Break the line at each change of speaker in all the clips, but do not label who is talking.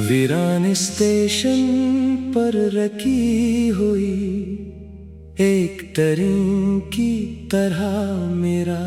वीरान स्टेशन पर रखी हुई एक तरीन की तरह मेरा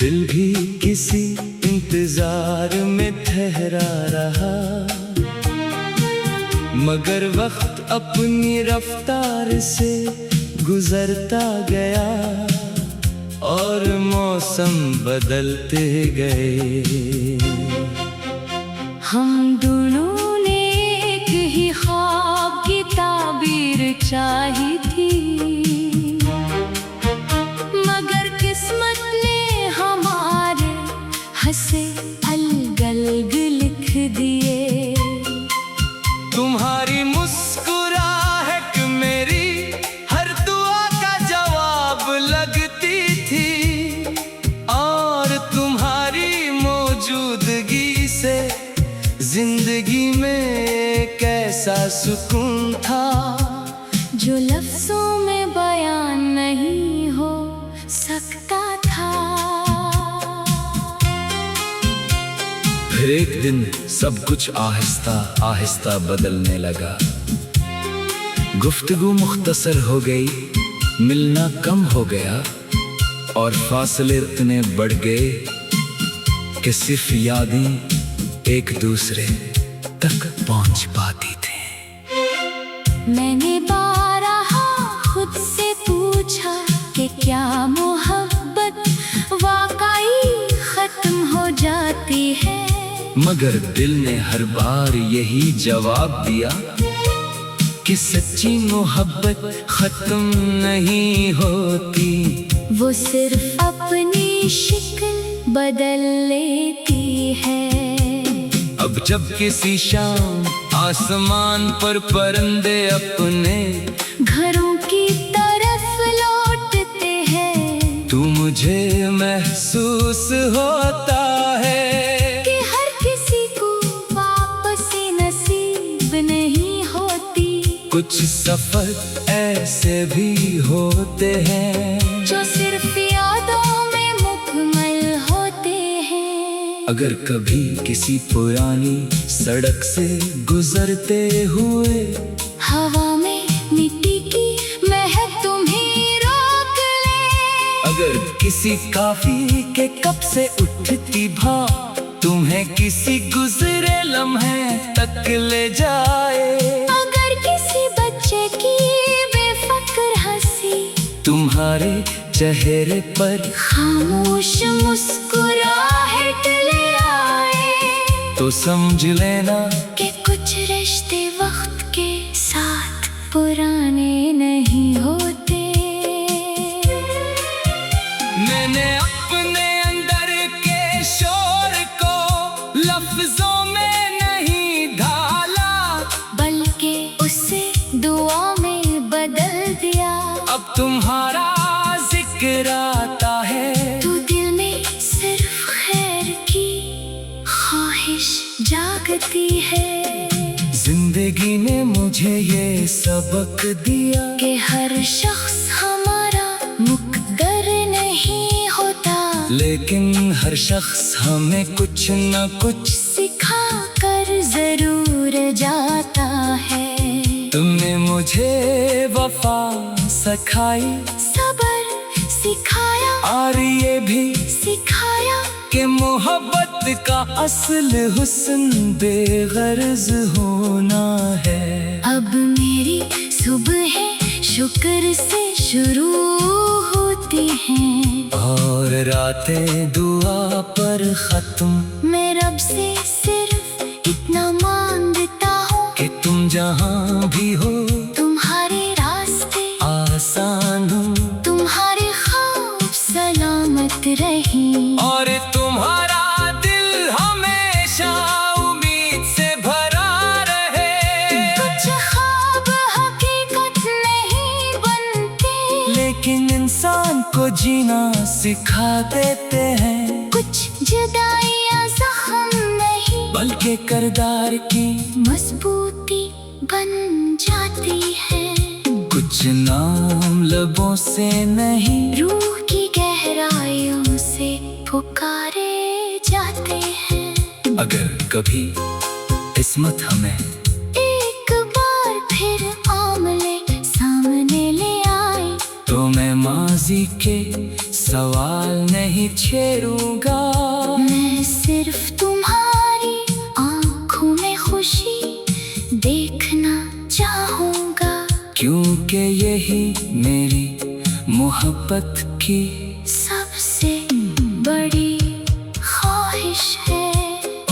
दिल भी किसी इंतजार में ठहरा रहा, मगर वक्त अपनी रफ्तार से गुजरता गया और मौसम बदलते गए।
हम दोनों ने एक ही ख्वाब की ताबीर चाही थी, मगर किस्मत ने हमारे हंसे अलग अलग लिख दिए।
तुम्हारी मुस्कुराहट मेरी हर दुआ का जवाब लगती थी, और तुम्हारी मौजूदगी से जिंदगी में कैसा सुकून था
जो लफ्जों में बयान नहीं हो सकता था।
फिर एक दिन सब कुछ आहिस्ता आहिस्ता बदलने लगा। गुफ्तगू मुख्तसर हो गई, मिलना कम हो गया और फासले इतने बढ़ गए कि सिर्फ यादें एक दूसरे तक पहुंच पाती थी।
मैंने बारहा खुद से पूछा कि क्या मोहब्बत वाकई खत्म हो जाती है,
मगर दिल ने हर बार यही जवाब दिया कि सच्ची मोहब्बत खत्म नहीं होती,
वो सिर्फ अपनी शक्ल बदल लेती है।
अब जब किसी शाम आसमान पर परिंदे अपने
घरों की तरफ लौटते हैं,
तो मुझे महसूस होता है
कि हर किसी को वापसी नसीब नहीं होती।
कुछ सफर ऐसे भी होते हैं
जो सिर्फ यादों में मुकम्मल होते हैं।
अगर कभी किसी पुरानी सड़क से गुजरते हुए
हवा में मिट्टी की महक तुम्हें रोक ले,
अगर किसी काफी के कप से उठती भाप तुम्हें किसी गुजरे लम्हे तक ले जाए,
अगर किसी बच्चे की बेफिक्र हंसी
तुम्हारे चेहरे पर
खामोश मुस्कुराहट ले आए,
तो समझ लेना
कि कुछ रिश्ते वक्त के साथ पुराने नहीं होते।
मैंने अपने अंदर के शोर को लफ्जों में नहीं ढाला,
बल्कि उसे दुआ में बदल दिया।
अब तुम्हारा जिक्र आता है
तो दिल में सिर्फ खैर की ख्वाहिश जागती है।
जिंदगी ने मुझे ये सबक दिया
कि हर शख्स हमारा मुकद्दर नहीं होता,
लेकिन हर शख्स हमें कुछ न कुछ
सिखा कर जरूर जाता है।
तुमने मुझे वफा सिखाई,
सब्र सिखाया
और ये भी
सिखाया
कि मोहब्बत का असल हुस्न बेगर्ज होना है।
अब मेरी सुबह शुक्र से शुरू होती हैं,
और रातें दुआ पर खत्म।
मैं रब से सिर्फ इतना मांगता हूँ
कि तुम जहाँ भी हो
तुम्हारे रास्ते
आसान हो,
तुम्हारे ख्वाब सलामत रही,
और तुम्हारा दिल हमेशा उम्मीद से भरा रहे।
कुछ ख्वाब हकीकत नहीं बनते,
लेकिन इंसान को जीना सिखा देते हैं,
कुछ जुदाइयाँ जख्म नहीं
बल्कि किरदार की
मजबूती बन जाती है।
कुछ नाम लबों से नहीं
रूह की गहराइयों से पुकारे जाते हैं।
अगर कभी किस्मत हमें
एक बार फिर आमले सामने ले आए,
तो मैं माजी के सवाल नहीं छेड़ूंगा।
मैं सिर्फ तुम्हारी आंखों में खुशी देखना चाहूंगा,
क्योंकि यही मेरी मोहब्बत की
सबसे बड़ी ख्वाहिश है।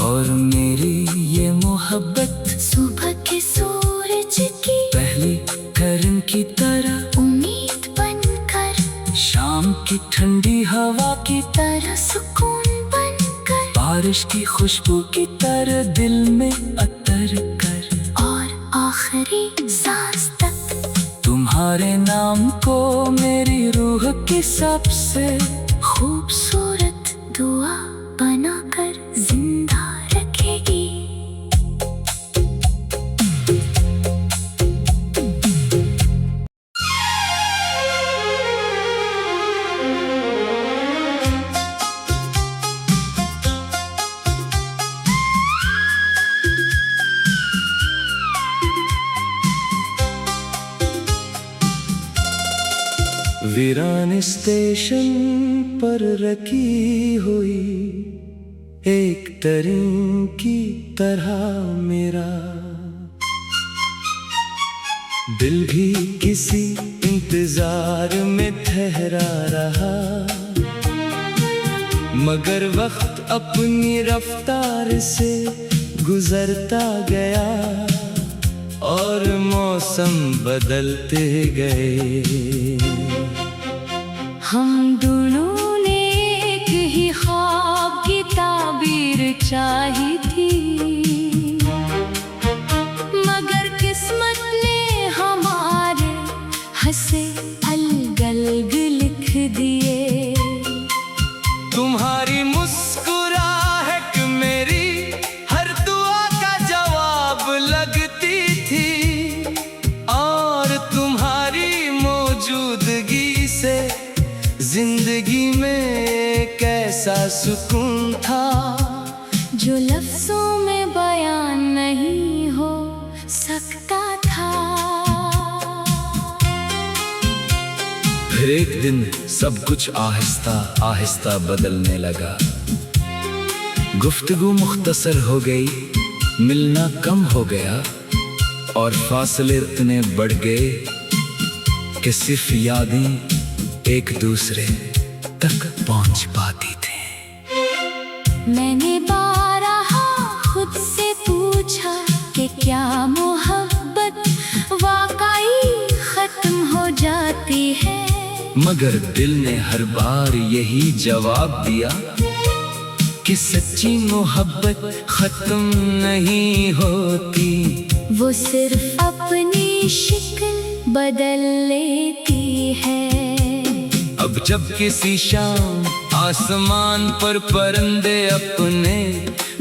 और मेरी ये मोहब्बत
सुबह के सूरज की
पहली किरण की तरह,
उम्मीद बनकर
शाम की ठंडी हवा की
तरह, सुकून बनकर
बारिश की खुशबू की तरह दिल में अतर कर,
और आखिरी सांस तक
तुम्हारे नाम को मेरी रूह की सबसे
खूबसूरत दुआ बनाकर जिंदा रखेगी।
वीरान स्टेशन पर रखी हुई एक ट्रेन की तरह मेरा दिल भी किसी इंतजार में ठहरा रहा, मगर वक्त अपनी रफ्तार से गुजरता गया और मौसम बदलते गए।
हम दोनों ने एक ही ख्वाब की ताबीर चाही थी, मगर किस्मत ने हमारे हंसे अलग लिख दिए।
तुम्हारी मुस्कुराहट मेरी हर दुआ का जवाब लगती थी, और तुम्हारी मौजूदगी से जिंदगी में कैसा सुकून था,
जो लफ्जों में बयान नहीं हो सकता था।
फिर एक दिन सब कुछ आहिस्ता आहिस्ता बदलने लगा। गुफ्तगू मुख्तसर हो गई, मिलना कम हो गया, और फासले इतने बढ़ गए कि सिर्फ यादें एक दूसरे तक पहुंच पाती थी।
मैंने बारहा खुद से पूछा कि क्या मोहब्बत वाकई खत्म हो जाती है,
मगर दिल ने हर बार यही जवाब दिया कि सच्ची मोहब्बत खत्म नहीं होती,
वो सिर्फ अपनी शक्ल बदल लेती है।
अब जब किसी शाम आसमान पर परिंदे अपने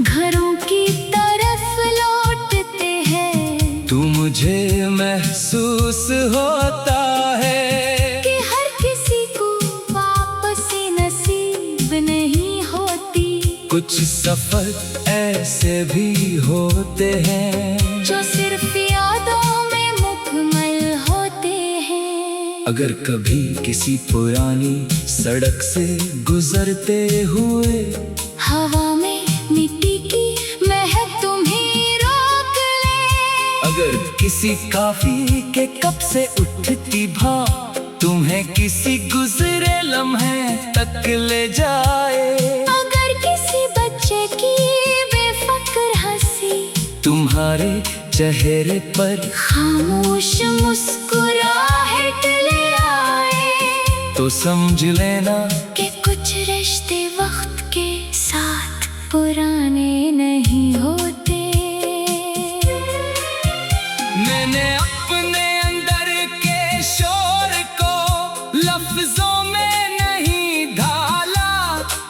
घरों की तरफ लौटते हैं,
तो मुझे महसूस होता है
कि हर किसी को वापसी नसीब नहीं होती।
कुछ सफर ऐसे भी होते हैं
जो सिर्फ यादों में मुकम्मल होते हैं।
अगर कभी किसी पुरानी सड़क से गुजरते हुए
हवा में मिट्टी की महक तुम्हें रोक ले,
अगर किसी काफी के कप से उठती भाप तुम्हें किसी गुजरे लम्हे तक ले जाए,
अगर किसी बच्चे की बेफिक्र हंसी
तुम्हारे चेहरे पर
खामोश मुस्कुराहट ले आए,
तो समझ लेना
कि कुछ रिश्ते वक्त के साथ पुराने नहीं होते।
मैंने अपने अंदर के शोर को लफ्जों में नहीं ढाला,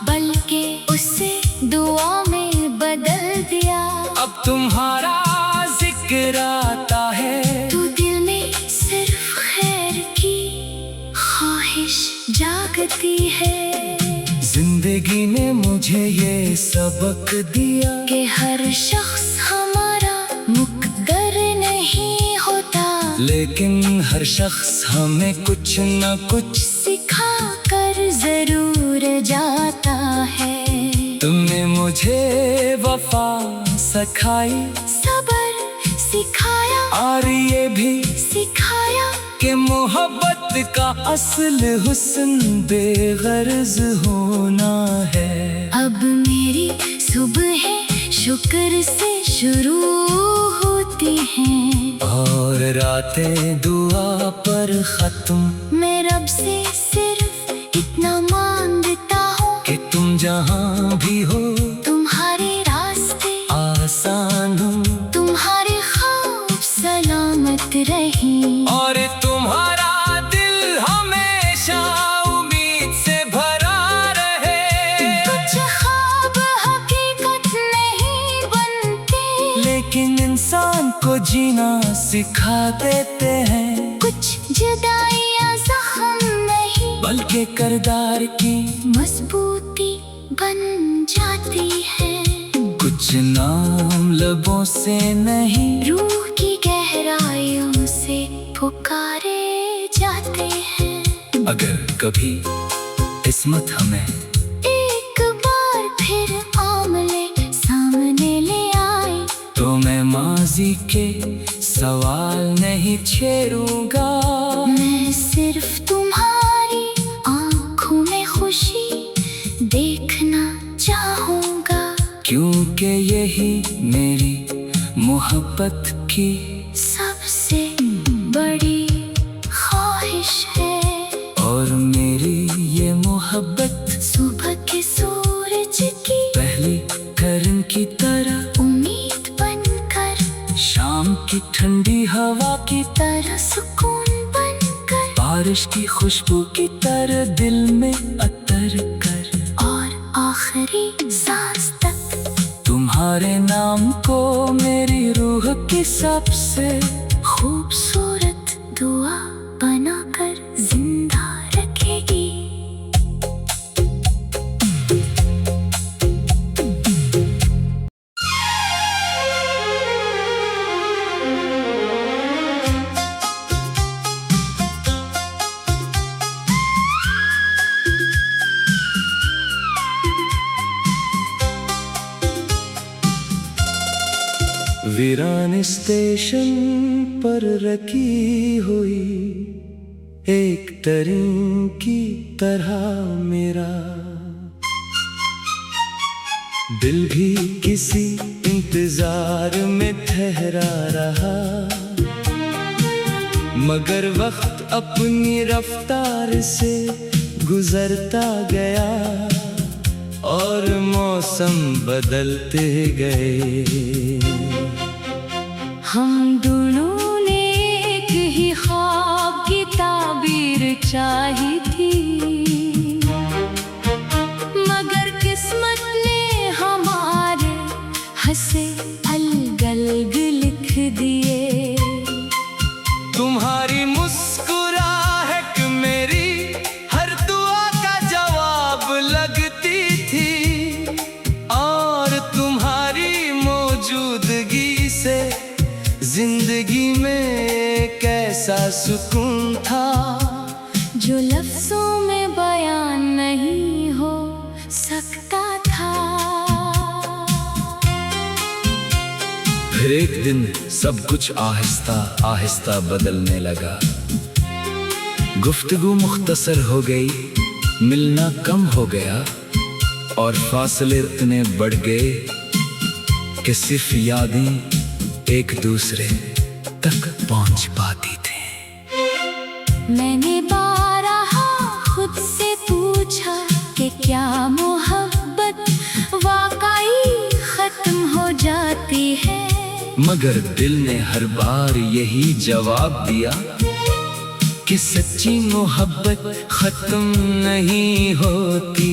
बल्कि उसे दुआ में बदल दिया।
अब तुम्हारा जिक्र आता है
तो दिल में सिर्फ खैर की ख्वाहिश जागती है।
जिंदगी ने मुझे मुझे ये सबक दिया
कि हर शख्स हमारा मुकद्दर नहीं होता,
लेकिन हर शख्स हमें कुछ न कुछ
सिखा कर जरूर जाता है।
तुमने मुझे वफा सिखाई,
सबर सिखाया
और ये भी
सिखाया
कि मोहब्बत का असल हुस्न बेगर्ज होना है।
अब मेरी सुबह शुक्र से शुरू होती हैं,
और रातें दुआ पर खत्म।
मैं रब से सिर्फ इतना मांगता हूँ
कि तुम जहाँ भी हो
तुम्हारे रास्ते
आसान हो,
तुम्हारे ख्वाब सलामत रहें,
और तुम्हारा दिल हमेशा उम्मीद से भरा रहे।
कुछ ख्वाब हकीकत नहीं बनते,
लेकिन इंसान को जीना सिखा देते हैं,
कुछ जुदाइयाँ जख्म नहीं
बल्कि किरदार की
मजबूती बन जाती है।
कुछ नाम लबों से नहीं
रूह की गहराइयों से पुकारे जाते हैं।
अगर कभी किस्मत हमें
एक बार फिर आमले सामने ले आए,
तो मैं माजी के सवाल नहीं छेड़ूंगा।
मैं सिर्फ तुम्हारी आंखों में खुशी देखना चाहूँगा,
क्योंकि यही मेरी मोहब्बत की
सबसे बड़ी ख्वाहिश है।
और मेरी ये मोहब्बत
सुबह के सूरज की
पहली किरण की तरह,
उम्मीद बनकर
शाम की ठंडी हवा की
तरह, सुकून बनकर
बारिश की खुशबू की तरह दिल में अतर कर,
और आखिरी सांस तक
तुम्हारे नाम को मेरी रूह की सबसे
खूबसूरत दुआ बनाकर जिंदा रखेगी।
वीरान स्टेशन पर रखी हुई एक ट्रेन की तरह मेरा दिल भी किसी इंतजार में ठहरा रहा, मगर वक्त अपनी रफ्तार से गुजरता गया और मौसम बदलते गए।
हम दोनों ने एक ही ख्वाब की ताबीर चाही थी, मगर किस्मत ने हमारे हंसे अलग लिख दिए।
तुम्हारी मुस्कुराहट मेरी हर दुआ का जवाब लगती थी, और तुम्हारी मौजूदगी से जिंदगी में कैसा सुकून था,
जो लफ्जों में बयान नहीं हो सकता था।
फिर एक दिन सब कुछ आहिस्ता आहिस्ता बदलने लगा। गुफ्तगू मुख्तसर हो गई, मिलना कम हो गया, और फासले इतने बढ़ गए कि सिर्फ यादें एक दूसरे तक पहुंच पाती थी।
मैंने बारहा खुद से पूछा कि क्या मोहब्बत वाकई खत्म हो जाती है,
मगर दिल ने हर बार यही जवाब दिया कि सच्ची मोहब्बत खत्म नहीं होती,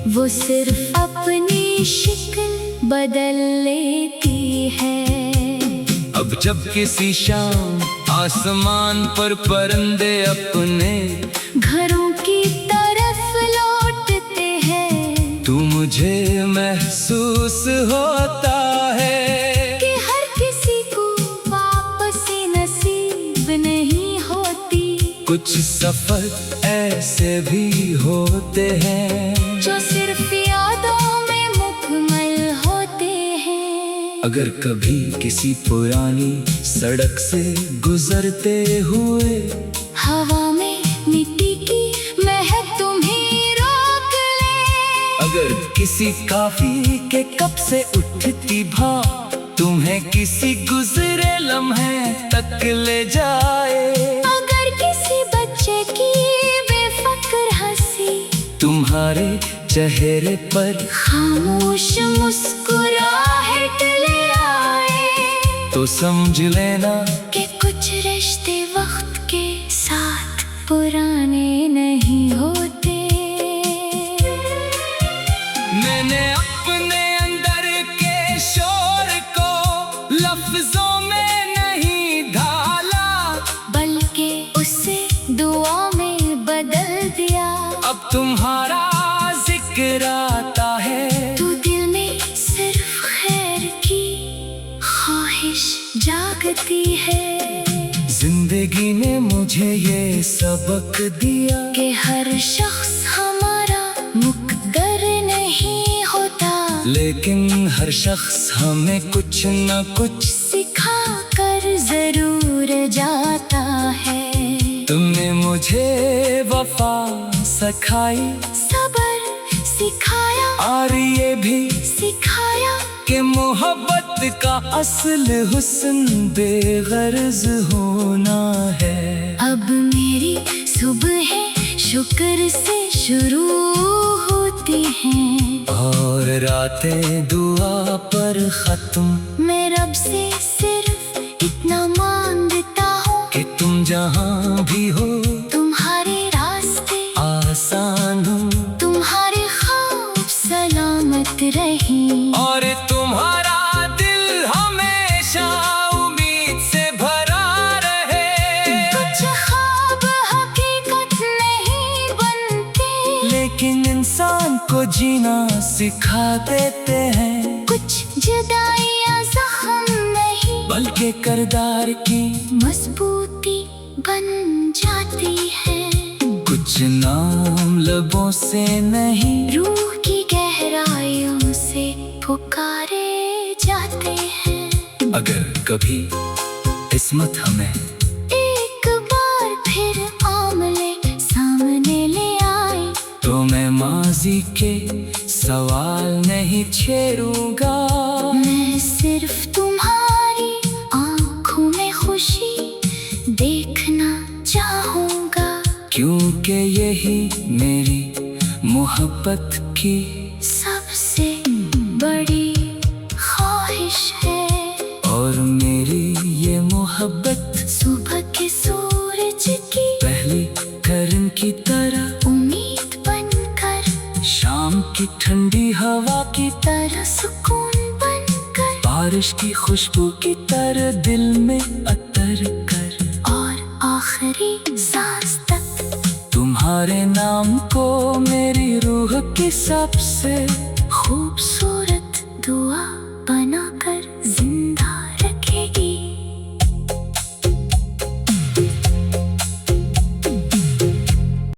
वो सिर्फ अपनी शक्ल बदल लेती है।
अब जब किसी शाम आसमान पर परिंदे अपने
घरों की तरफ लौटते हैं,
तू मुझे महसूस होता है
कि हर किसी को वापसी नसीब नहीं होती।
कुछ सफर ऐसे भी होते हैं
जो सिर्फ यादों में मुकम्मल होते हैं।
अगर कभी किसी पुरानी सड़क से गुजरते हुए
हवा में मिट्टी की महक तुम्हें रोक ले,
अगर किसी काफी के कप से उठती भाप तुम्हें किसी गुजरे लम्हे तक ले जाए,
अगर किसी बच्चे की बेफिक्र हंसी
तुम्हारे चेहरे पर
खामोश मुस्कुराहट ले आए,
तो समझ लेना
कि कुछ रिश्ते वक्त के साथ पुराने नहीं होते।
मैंने अपने अंदर के शोर को लफ्जों में नहीं ढाला,
बल्कि उसे दुआ में बदल दिया।
अब तुम्हारा जिक्र आता है
तो दिल में सिर्फ खैर की ख्वाहिश जागती है।
जिंदगी ने मुझे ये सबक दिया
कि हर शख्स हमारा मुकद्दर नहीं होता,
लेकिन हर शख्स हमें कुछ न कुछ
सिखा कर जरूर जाता है।
तुमने मुझे वफा सिखाई
सबर सिखाया
और ये भी
सिखाया
कि मोहब्बत का असल हुस्न बेगर्ज होना है।
अब मेरी सुबह शुक्र से शुरू होती हैं,
और रातें दुआ पर खत्म।
मैं रब से सिर्फ इतना मांगता हूँ
कि तुम जहाँ भी हो
तुम्हारे रास्ते
आसान हो,
तुम्हारे ख्वाब सलामत रहें,
और तुम्हारा दिल हमेशा उम्मीद से भरा रहे।
कुछ ख्वाब हकीकत नहीं बनते,
लेकिन इंसान को जीना सिखा देते हैं,
कुछ जुदाइयाँ जख्म नहीं
बल्कि किरदार की
मजबूती बन जाती है।
कुछ नाम लबों से नहीं
रूह की गहराइयों से पुकारे जाते हैं।
अगर कभी किस्मत हमें
एक बार फिर आमले सामने ले आए,
तो मैं माजी के सवाल नहीं छेड़ूंगा।
मैं सिर्फ तुम्हारी आंखों में खुशी देखना चाहूंगा,
क्योंकि यही मेरी मोहब्बत की
सबसे बड़ी ख्वाहिश है।
और मेरी ये मोहब्बत
सुबह के सूरज की
पहली किरण की तरह,
उम्मीद बनकर
शाम की ठंडी हवा की
तरह, सुकून बनकर,
बारिश की खुशबू की तरह दिल में अतर कर,
और आखिरी सांस तक
तुम्हारे नाम को मेरी रूह की सबसे
खूबसूरत